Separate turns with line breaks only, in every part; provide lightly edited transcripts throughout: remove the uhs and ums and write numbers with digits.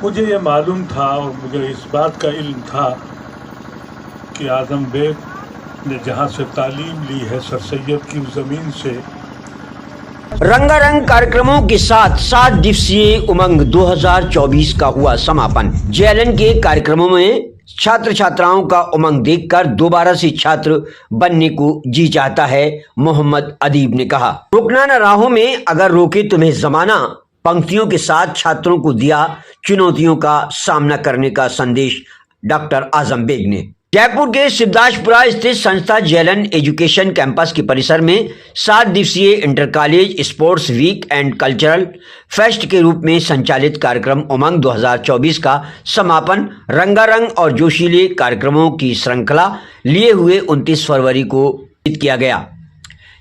मुझे ये मालूम था और मुझे इस बात का इल्म था कि आज़म बेग ने जहाँ से तालीम ली है सर सैयद की ज़मीन से।
रंगारंग कार्यक्रमों के साथ 7 दिवसीय उमंग 2024 का हुआ समापन। जेएलएन के कार्यक्रमों में छात्र छात्राओं का उमंग देखकर दोबारा से छात्र बनने को जी चाहता है, मोहम्मद अदीब ने कहा। रुकना न राहों में अगर रोके तुम्हें जमाना, पंक्तियों के साथ छात्रों को दिया चुनौतियों का सामना करने का संदेश डॉक्टर आजम बेग ने। जयपुर के शिवदासपुरा स्थित संस्था जेएलएन एजुकेशन कैंपस के परिसर में 7 दिवसीय inter college sports week and cultural fest के रूप में संचालित कार्यक्रम उमंग 2024 का समापन रंगारंग और जोशीले कार्यक्रमों की श्रृंखला लिए हुए 29 फरवरी को किया गया,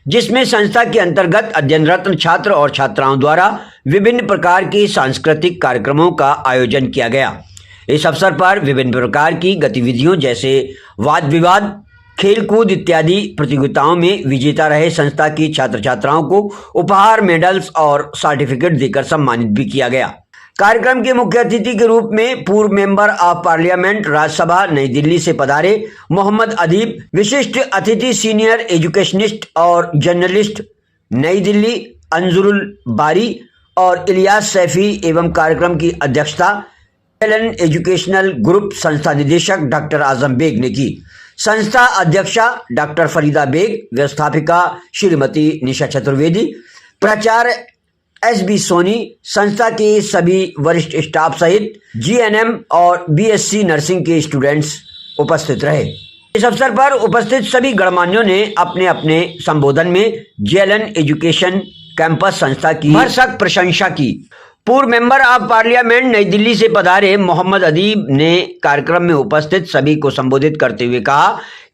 जिसमें संस्था के अंतर्गत अध्ययनरत छात्र और छात्राओं द्वारा विभिन्न प्रकार के सांस्कृतिक कार्यक्रमों का आयोजन किया गया। इस अवसर पर विभिन्न प्रकार की गतिविधियों जैसे वाद विवाद, खेल कूद इत्यादि प्रतियोगिताओं में विजेता रहे संस्था की छात्र छात्राओं को उपहार, मेडल्स और सर्टिफिकेट देकर सम्मानित भी किया गया। कार्यक्रम के मुख्य अतिथि के रूप में पूर्व मेंबर ऑफ पार्लियामेंट राज्यसभा नई दिल्ली से पधारे मोहम्मद अदीब, विशिष्ट अतिथि सीनियर एजुकेशनिस्ट और जर्नलिस्ट नई दिल्ली अंजुरुल बारी और इलियास सैफी एवं कार्यक्रम की अध्यक्षता जेएलएन एजुकेशनल ग्रुप संस्था निदेशक डॉक्टर आजम बेग ने की। संस्था अध्यक्षा डॉक्टर फरीदा बेग, व्यवस्थापिका श्रीमती निशा चतुर्वेदी, प्राचार्य एसबी सोनी, संस्था के सभी वरिष्ठ स्टाफ सहित जीएनएम और बीएससी नर्सिंग के स्टूडेंट्स उपस्थित रहे। इस अवसर पर उपस्थित सभी गणमान्यों ने अपने अपने संबोधन में जेएलएन एजुकेशन कैंपस संस्था की भरसक प्रशंसा की। पूर्व मेंबर ऑफ पार्लियामेंट नई दिल्ली से पधारे मोहम्मद अदीब ने कार्यक्रम में उपस्थित सभी को संबोधित करते हुए कहा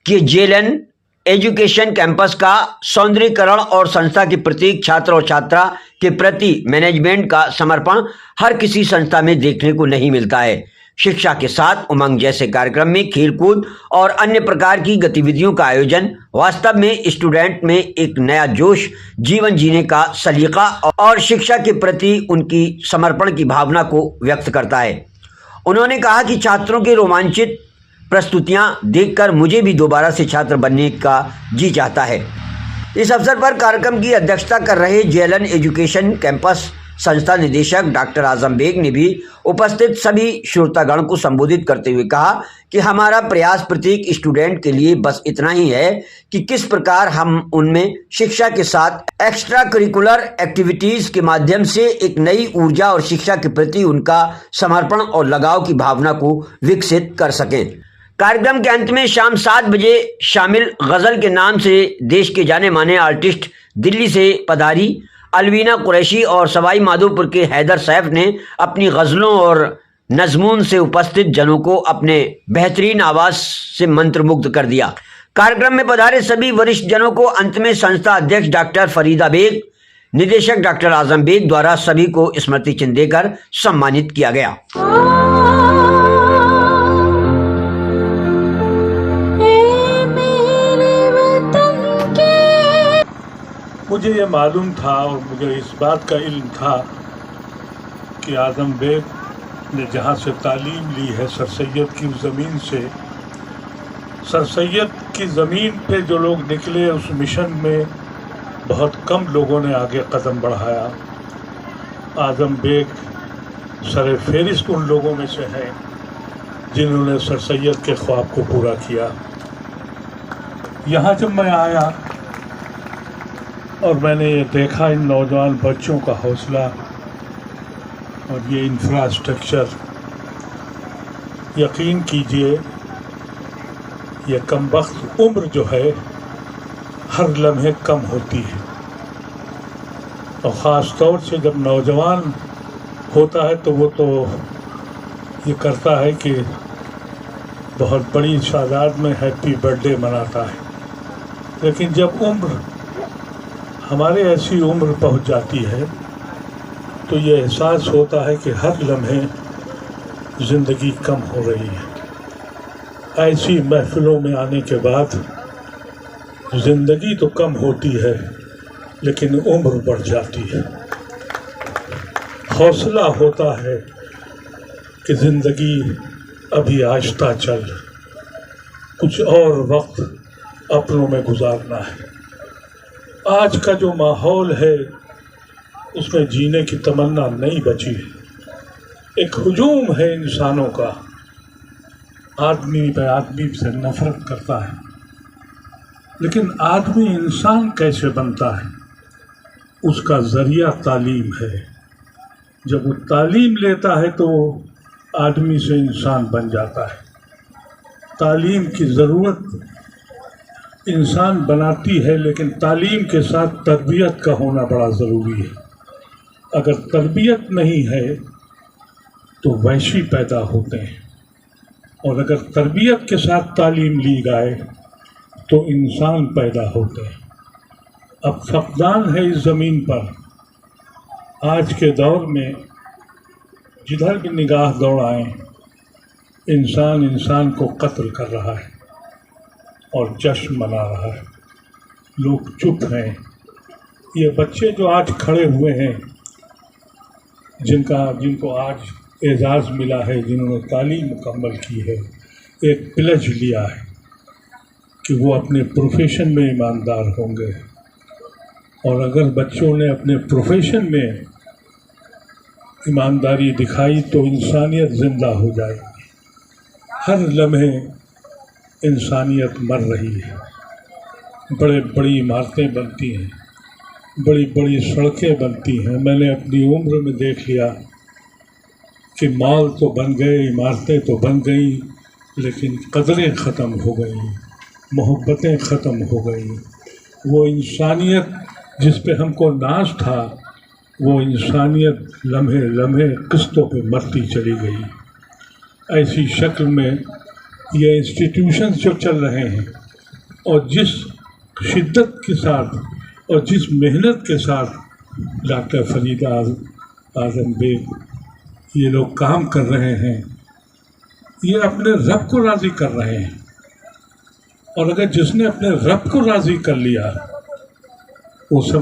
कि जेएलएन एजुकेशन कैंपस का सौंदर्यीकरण और संस्था के प्रत्येक छात्र और छात्रा के प्रति मैनेजमेंट का समर्पण हर किसी संस्था में देखने को नहीं मिलता है। शिक्षा के साथ उमंग जैसे कार्यक्रम में खेलकूद और अन्य प्रकार की गतिविधियों का आयोजन वास्तव में स्टूडेंट में एक नया जोश, जीवन जीने का सलीका और शिक्षा के प्रति उनकी समर्पण की भावना को व्यक्त करता है। उन्होंने कहा कि छात्रों के रोमांचित प्रस्तुतियां देखकर मुझे भी दोबारा से छात्र बनने का जी चाहता है। इस अवसर पर कार्यक्रम की अध्यक्षता कर रहे जेएलएन एजुकेशन कैंपस संस्था निदेशक डॉक्टर आजम बेग ने भी उपस्थित सभी श्रोतागण को संबोधित करते हुए कहा कि हमारा प्रयास प्रत्येक स्टूडेंट के लिए बस इतना ही है कि किस प्रकार हम उनमें शिक्षा के साथ एक्स्ट्रा करिकुलर एक्टिविटीज के माध्यम से एक नई ऊर्जा और शिक्षा के प्रति उनका समर्पण और लगाव की भावना को विकसित कर सकें। कार्यक्रम के अंत में शाम 7 बजे शामिल गजल के नाम से देश के जाने माने आर्टिस्ट दिल्ली से पधारी अलवीना कुरैशी और सवाई माधोपुर के हैदर सैफ ने अपनी गजलों और नज़मून से उपस्थित जनों को अपने बेहतरीन आवाज से मंत्रमुग्ध कर दिया। कार्यक्रम में पधारे सभी वरिष्ठ जनों को अंत में संस्था अध्यक्ष डॉक्टर फरीदा बेग, निदेशक डॉक्टर आजम बेग द्वारा सभी को स्मृति चिन्ह देकर सम्मानित किया गया।
मुझे ये मालूम था और मुझे इस बात का इल्म था कि आज़म बेग ने जहाँ से तालीम ली है सर सैयद की ज़मीन से। सर सैयद की ज़मीन पे जो लोग निकले उस मिशन में बहुत कम लोगों ने आगे कदम बढ़ाया। आज़म बेग सर फेरिस्त उन लोगों में से हैं जिन्होंने सर सैयद के ख्वाब को पूरा किया। यहाँ जब मैं आया और मैंने ये देखा इन नौजवान बच्चों का हौसला और ये इंफ्रास्ट्रक्चर, यकीन कीजिए ये कमबख्त उम्र जो है हर लम्हे कम होती है और ख़ास तौर से जब नौजवान होता है तो वो तो ये करता है कि बहुत बड़ी तादाद में हैप्पी बर्थडे मनाता है, लेकिन जब उम्र हमारे ऐसी उम्र पहुंच जाती है तो ये एहसास होता है कि हर लम्हे ज़िंदगी कम हो रही है। ऐसी महफिलों में आने के बाद ज़िंदगी तो कम होती है लेकिन उम्र बढ़ जाती है। हौसला होता है कि ज़िंदगी अभी आहिस्ता चल, कुछ और वक्त अपनों में गुजारना है। आज का जो माहौल है उसमें जीने की तमन्ना नहीं बची है। एक हुजूम है इंसानों का, आदमी पे आदमी से नफरत करता है। लेकिन आदमी इंसान कैसे बनता है, उसका ज़रिया तालीम है। जब वो तालीम लेता है तो आदमी से इंसान बन जाता है। तालीम की ज़रूरत इंसान बनाती है, लेकिन तालीम के साथ तरबियत का होना बड़ा ज़रूरी है। अगर तरबियत नहीं है तो वैशी पैदा होते हैं, और अगर तरबियत के साथ तालीम ली जाए तो इंसान पैदा होते हैं। अब फक़दान है इस ज़मीन पर। आज के दौर में जिधर भी निगाह दौड़ाएं, इंसान इंसान को कत्ल कर रहा है और जश्न मना रहा है। लोग चुप हैं। ये बच्चे जो आज खड़े हुए हैं, जिनको आज एजाज़ मिला है, जिन्होंने तालीम मुकम्मल की है, एक प्लेज लिया है कि वो अपने प्रोफेशन में ईमानदार होंगे। और अगर बच्चों ने अपने प्रोफेशन में ईमानदारी दिखाई तो इंसानियत ज़िंदा हो जाएगी। हर लम्हे इंसानियत मर रही है। बड़े बड़ी इमारतें बनती हैं, बड़ी बड़ी सड़कें बनती हैं। मैंने अपनी उम्र में देख लिया कि मॉल तो बन गए, इमारतें तो बन गई, लेकिन कदरें ख़त्म हो गई, मोहब्बतें ख़त्म हो गई। वो इंसानियत जिस पे हमको नाज था, वो इंसानियत लम्हे लम्हे किस्तों पे मरती चली गई। ऐसी शक्ल में ये इंस्टीट्यूशंस जो चल रहे हैं, और जिस शिद्दत के साथ और जिस मेहनत के साथ डॉक्टर फरीद आज़म बेग ये लोग काम कर रहे हैं, ये अपने रब को राज़ी कर रहे हैं। और अगर जिसने अपने रब को राज़ी कर लिया, वो सब